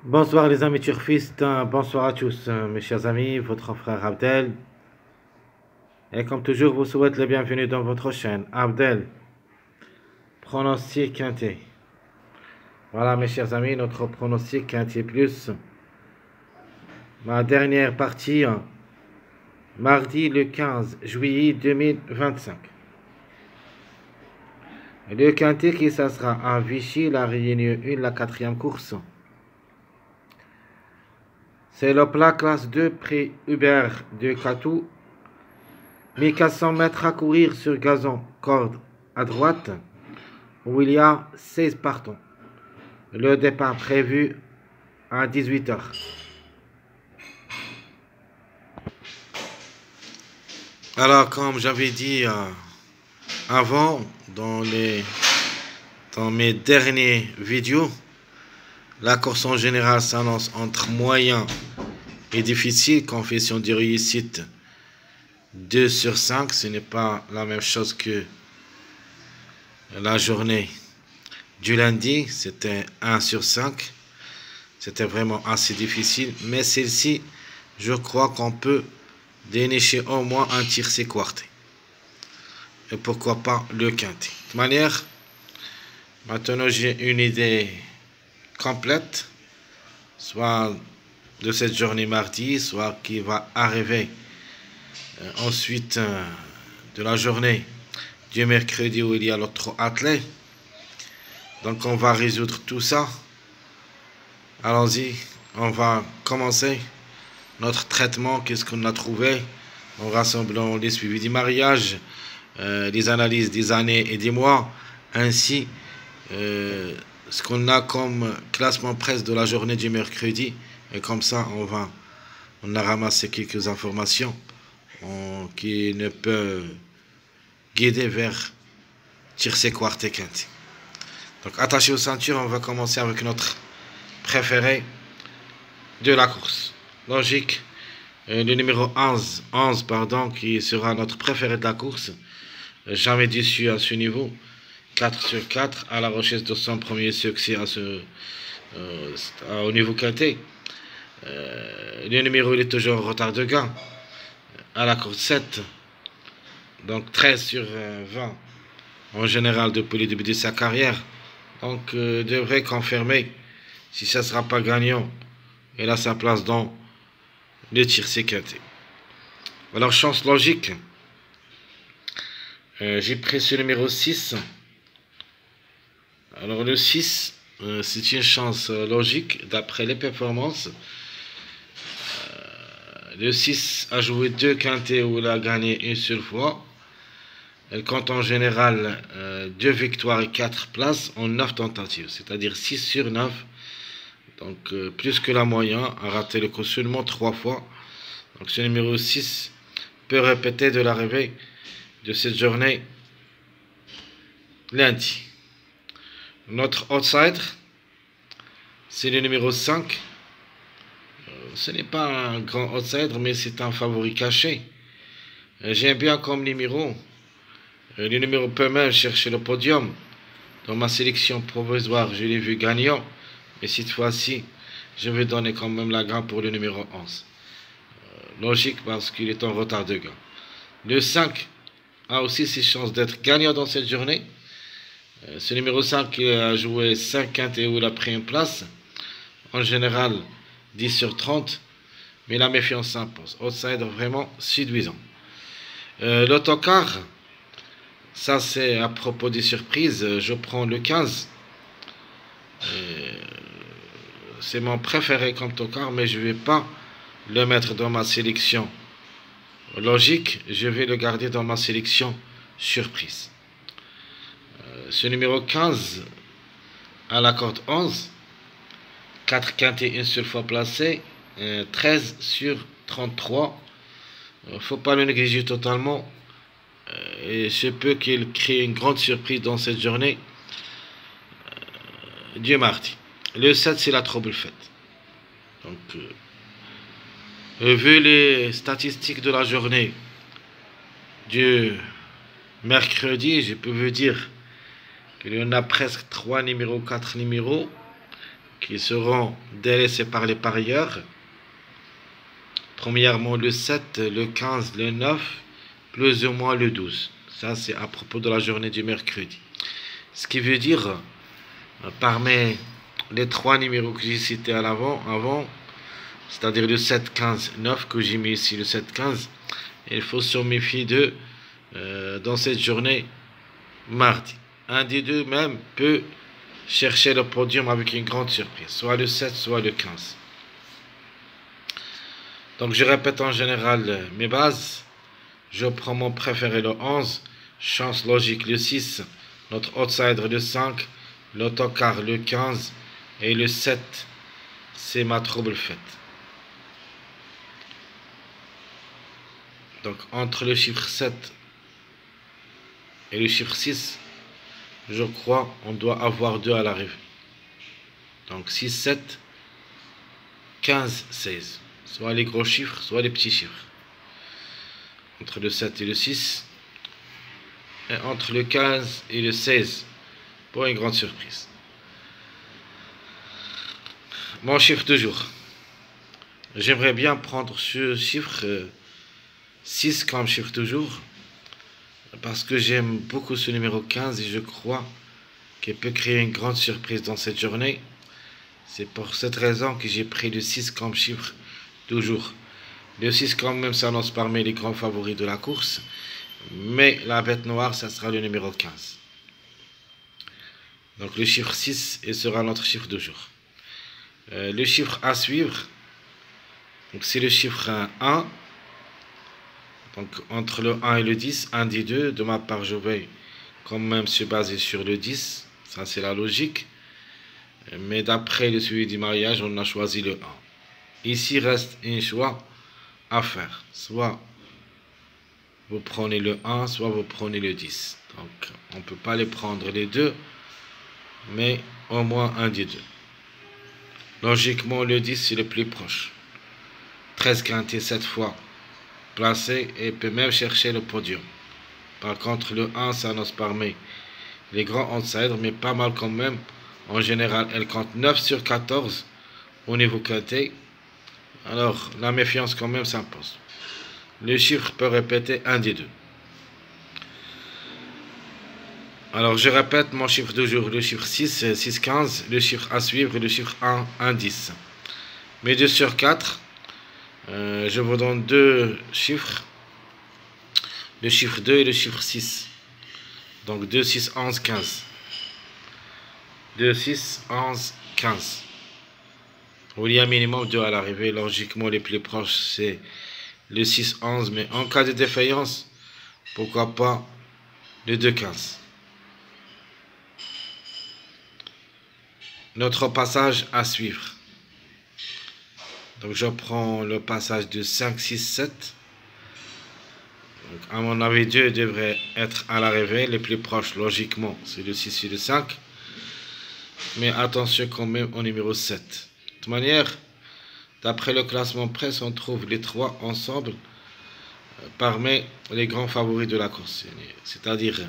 Bonsoir les amis turfistes, bonsoir à tous mes chers amis, votre frère Abdel. Et comme toujours, vous souhaite la bienvenue dans votre chaîne. Abdel, pronostic quintet. Voilà mes chers amis, notre pronostic quintet plus. Ma dernière partie, mardi le 15 juillet 2025. Le quintet qui ça sera à Vichy, la Réunion 1, la quatrième course. C'est le plat classe 2 prix Hubert de Catou. 1400 mètres à courir sur gazon, corde à droite, où il y a 16 partants. Le départ prévu à 18 h. Alors, comme j'avais dit avant, dans mes dernières vidéos, la course en général s'annonce entre moyen et difficile, confession de réussite 2 sur 5, ce n'est pas la même chose que la journée du lundi, c'était 1 sur 5, c'était vraiment assez difficile, mais celle-ci, je crois qu'on peut dénicher au moins un tiercé quarté, et pourquoi pas le quintet. De toute manière, maintenant j'ai une idée complète, soit de cette journée mardi, soit qui va arriver ensuite de la journée du mercredi où il y a l'autre athlète. Donc on va résoudre tout ça. Allons-y, on va commencer notre traitement. Qu'est-ce qu'on a trouvé en rassemblant les suivis du mariage, les analyses des années et des mois, ainsi ce qu'on a comme classement presse de la journée du mercredi. Et comme ça, on a ramassé quelques informations qui ne peuvent guider vers Tircé Quarté Quintet. Donc attaché aux ceintures, on va commencer avec notre préféré de la course. Logique, le numéro 11, qui sera notre préféré de la course. Jamais déçu à ce niveau. 4 sur 4 à la recherche de son premier succès au niveau quintet. Le numéro il est toujours en retard de gain à la course 7. Donc 13 sur 20 en général depuis le début de sa carrière. Donc devrait confirmer, si ça ne sera pas gagnant, il a sa place dans le tiercé quintet. Alors chance logique, j'ai pris ce numéro 6. Alors le 6, c'est une chance logique d'après les performances. Le 6 a joué 2 quintets où il a gagné une seule fois. Elle compte en général 2 victoires et 4 places en 9 tentatives, c'est-à-dire 6 sur 9. Donc plus que la moyenne, a raté le coup seulement 3 fois. Donc ce numéro 6 peut répéter de l'arrivée de cette journée lundi. Notre outsider, c'est le numéro 5. Ce n'est pas un grand outsider, mais c'est un favori caché. J'aime bien comme numéro. Le numéro peut même chercher le podium. Dans ma sélection provisoire, je l'ai vu gagnant. Mais cette fois-ci, je vais donner quand même la gagne pour le numéro 11. Logique parce qu'il est en retard de gain. Le 5 a aussi ses chances d'être gagnant dans cette journée. Ce numéro 5 il a joué 5 quintets où il a pris une place. En général, 10 sur 30. Mais la méfiance s'impose. Outsider vraiment séduisant. L'autocar, ça c'est à propos des surprises. Je prends le 15. C'est mon préféré comme autocar, mais je ne vais pas le mettre dans ma sélection logique. Je vais le garder dans ma sélection surprise. Ce numéro 15 à la corde 11. 4 quintets une seule fois placé. 13 sur 33. Il ne faut pas le négliger totalement. Et je peux qu'il crée une grande surprise dans cette journée du mardi. Le 7, c'est la trouble faite. Donc, vu les statistiques de la journée du mercredi, je peux vous dire qu'il y en a presque 3 numéros, 4 numéros qui seront délaissés par les parieurs. Premièrement, le 7, le 15, le 9, plus ou moins le 12. Ça, c'est à propos de la journée du mercredi. Ce qui veut dire, parmi les trois numéros que j'ai cités avant, c'est-à-dire le 7, 15, 9, que j'ai mis ici, le 7, 15, il faut se méfier de dans cette journée mardi. Un des deux même peut chercher le podium avec une grande surprise, soit le 7, soit le 15. Donc je répète en général mes bases. Je prends mon préféré le 11, chance logique le 6, notre outsider le 5, l'autocar le 15 et le 7, c'est ma trouble faite. Donc entre le chiffre 7 et le chiffre 6, je crois on doit avoir 2 à l'arrivée. Donc 6, 7, 15, 16. Soit les gros chiffres, soit les petits chiffres. Entre le 7 et le 6. Et entre le 15 et le 16. Pour une grande surprise. Mon chiffre de jour. J'aimerais bien prendre ce chiffre 6 comme chiffre de jour. Parce que j'aime beaucoup ce numéro 15 et je crois qu'il peut créer une grande surprise dans cette journée. C'est pour cette raison que j'ai pris le 6 comme chiffre de jour. Le 6 quand même s'annonce parmi les grands favoris de la course. Mais la bête noire, ça sera le numéro 15. Donc le chiffre 6 et sera notre chiffre de jour. Le chiffre à suivre, c'est le chiffre 1. Donc entre le 1 et le 10, 1 des deux. De ma part, je vais quand même se baser sur le 10. Ça, c'est la logique. Mais d'après le suivi du mariage, on a choisi le 1. Ici reste un choix à faire. Soit vous prenez le 1, soit vous prenez le 10. Donc on ne peut pas les prendre les deux, mais au moins un des deux. Logiquement, le 10 c'est le plus proche. 13 quintés 7 fois placé et peut même chercher le podium. Par contre, le 1 s'annonce parmi les grands outsiders, mais pas mal quand même. En général, elle compte 9 sur 14 au niveau quinté. Alors, la méfiance quand même s'impose. Le chiffre peut répéter un des deux. Alors, je répète mon chiffre de jour. Le chiffre 6, 6, 15. Le chiffre à suivre, le chiffre 1, 1, 10. Mais 2 sur 4. Je vous donne deux chiffres. Le chiffre 2 et le chiffre 6. Donc, 2, 6, 11, 15. 2, 6, 11, 15. Il y a minimum 2 à l'arrivée. Logiquement, les plus proches, c'est le 6, 11. Mais en cas de défaillance, pourquoi pas le 2, 15. Notre passage à suivre. Donc, je prends le passage de 5, 6, 7. Donc, à mon avis, 2 devraient être à l'arrivée. Les plus proches, logiquement, c'est le 6 et le 5. Mais attention quand même au numéro 7. De toute manière, d'après le classement presse, on trouve les trois ensemble parmi les grands favoris de la course. C'est-à-dire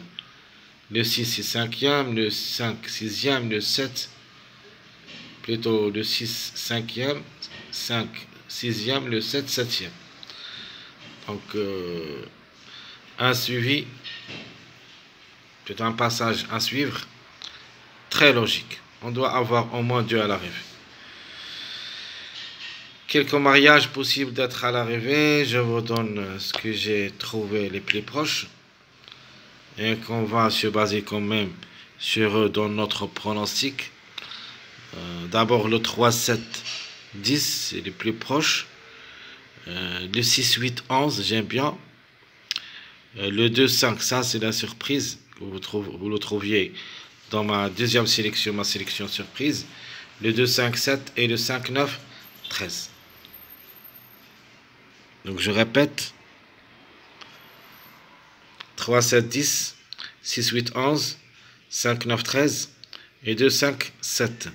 le 6 est 5e, le 5 6e, le 7, plutôt le 6 5e, 5 6e, le 7 7e. Donc, un suivi, c'est un passage à suivre, très logique. On doit avoir au moins 2 à l'arrivée. Quelques mariages possibles d'être à l'arrivée. Je vous donne ce que j'ai trouvé les plus proches. Et qu'on va se baser quand même sur eux dans notre pronostic. D'abord le 3, 7, 10, c'est les plus proches. Le 6, 8, 11, j'aime bien. Le 2, 5, ça c'est la surprise. Vous le trouviez dans ma deuxième sélection, ma sélection surprise. Le 2, 5, 7 et le 5, 9, 13. Donc je répète. 3, 7, 10, 6, 8, 11, 5, 9, 13 et 2, 5, 7.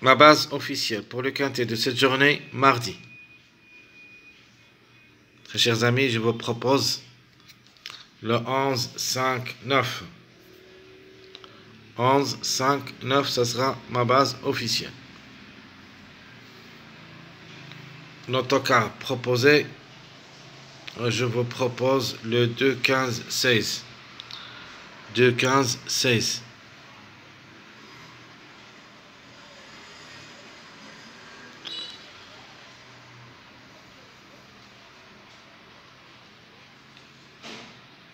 Ma base officielle pour le quintet de cette journée, mardi. Très chers amis, je vous propose le 11, 5, 9. 11, 5, 9, ça sera ma base officielle. Notre cas proposé, je vous propose le 2, 15, 16. 2, 15, 16.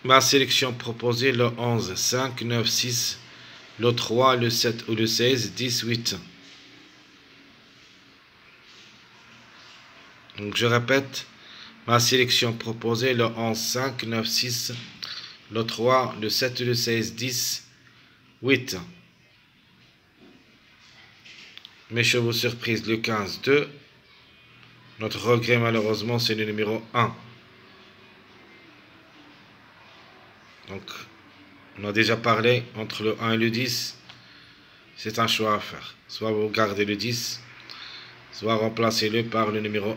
Ma sélection proposée, le 11, 5, 9, 6, le 3, le 7 ou le 16, 10, 8. Donc je répète, ma sélection proposée, le 11, 5, 9, 6, le 3, le 7, le 16, 10, 8. Mes chevaux surprises, le 15, 2. Notre regret, malheureusement, c'est le numéro 1. Donc, on a déjà parlé entre le 1 et le 10. C'est un choix à faire. Soit vous gardez le 10, soit remplacez-le par le numéro 1.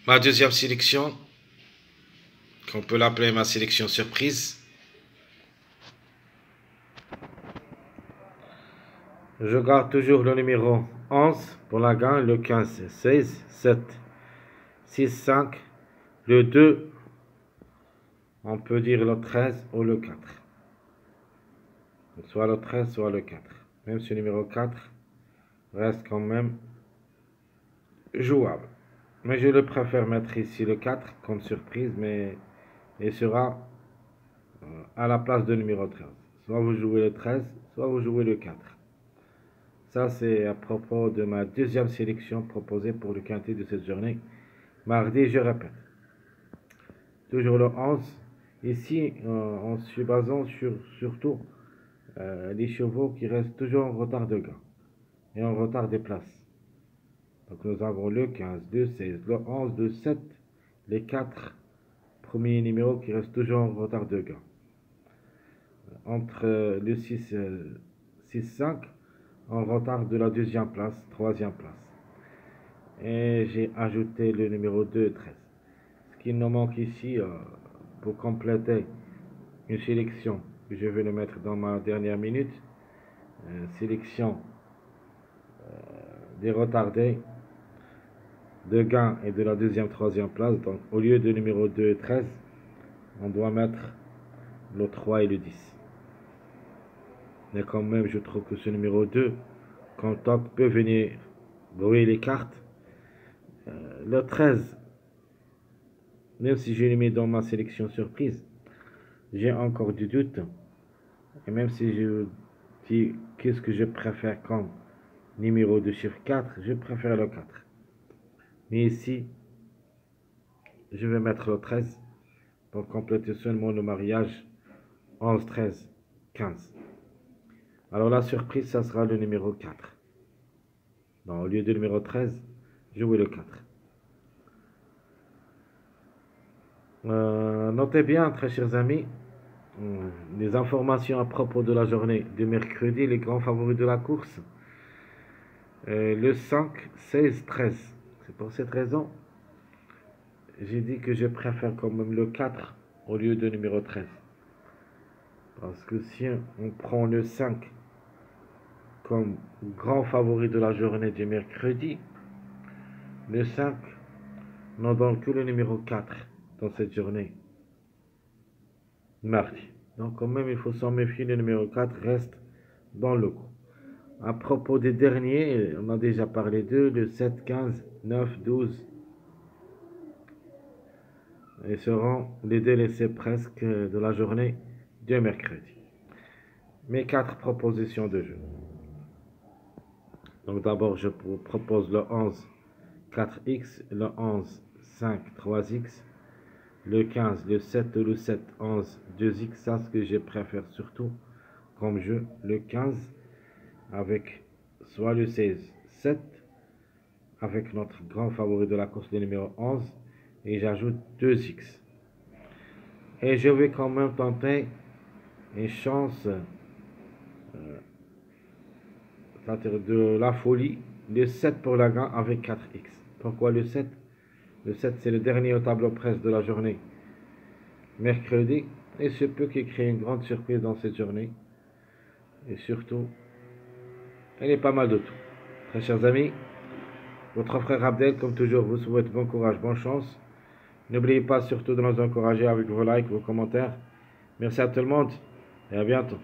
Ma deuxième sélection, qu'on peut l'appeler ma sélection surprise. Je garde toujours le numéro 11 pour la gagne, le 15, 16, 7, 6, 5, le 2, on peut dire le 13 ou le 4. Soit le 13, soit le 4. Même ce numéro 4 reste quand même jouable. Mais je le préfère mettre ici le 4 comme surprise, mais il sera à la place de numéro 13. Soit vous jouez le 13, soit vous jouez le 4. Ça, c'est à propos de ma deuxième sélection proposée pour le quintet de cette journée. Mardi, je répète. Toujours le 11. Ici, en se basant surtout les chevaux qui restent toujours en retard de gain et en retard des places. Donc nous avons le 15, le 16, le 11, le 7, les 4 premiers numéros qui restent toujours en retard de gain. Entre le 6, 6, 5, en retard de la deuxième place, troisième place. Et j'ai ajouté le numéro 2 et 13. Ce qui nous manque ici, pour compléter une sélection, que je vais le mettre dans ma dernière minute, sélection des retardés, de gain et de la deuxième, troisième place. Donc au lieu de numéro 2 et 13, on doit mettre le 3 et le 10. Mais quand même, je trouve que ce numéro 2, quand top peut venir brouiller les cartes. Le 13, même si je l'ai mis dans ma sélection surprise, j'ai encore du doute. Et même si je dis qu'est-ce que je préfère comme numéro de chiffre 4, je préfère le 4. Mais ici, je vais mettre le 13 pour compléter seulement le mariage 11, 13, 15. Alors la surprise, ça sera le numéro 4. Donc, au lieu du numéro 13, jouez le 4. Notez bien, très chers amis, les informations à propos de la journée de mercredi, les grands favoris de la course. Le 5, 16, 13. C'est pour cette raison, j'ai dit que je préfère quand même le 4 au lieu de numéro 13. Parce que si on prend le 5 comme grand favori de la journée du mercredi, le 5 n'en donne que le numéro 4 dans cette journée, mardi. Donc quand même, il faut s'en méfier, le numéro 4 reste dans le coup. À propos des derniers, on a déjà parlé d'eux, le 7, 15, 9, 12. Ils seront les délaissés presque de la journée de mercredi. Mes 4 propositions de jeu. Donc d'abord, je vous propose le 11, 4x, le 11, 5, 3x, le 15, le 7, le 7, 11, 2x. Ça, ce que je préfère surtout comme jeu, le 15, avec soit le 16, 7, avec notre grand favori de la course, le numéro 11, et j'ajoute 2x. Et je vais quand même tenter une chance, c'est-à-dire de la folie, le 7 pour la gagne avec 4x. Pourquoi le 7? Le 7, c'est le dernier au tableau presse de la journée. Mercredi, et ce peut qu'il crée une grande surprise dans cette journée. Et surtout, il est pas mal de tout. Très chers amis, votre frère Abdel, comme toujours, vous souhaite bon courage, bonne chance. N'oubliez pas surtout de nous encourager avec vos likes, vos commentaires. Merci à tout le monde et à bientôt.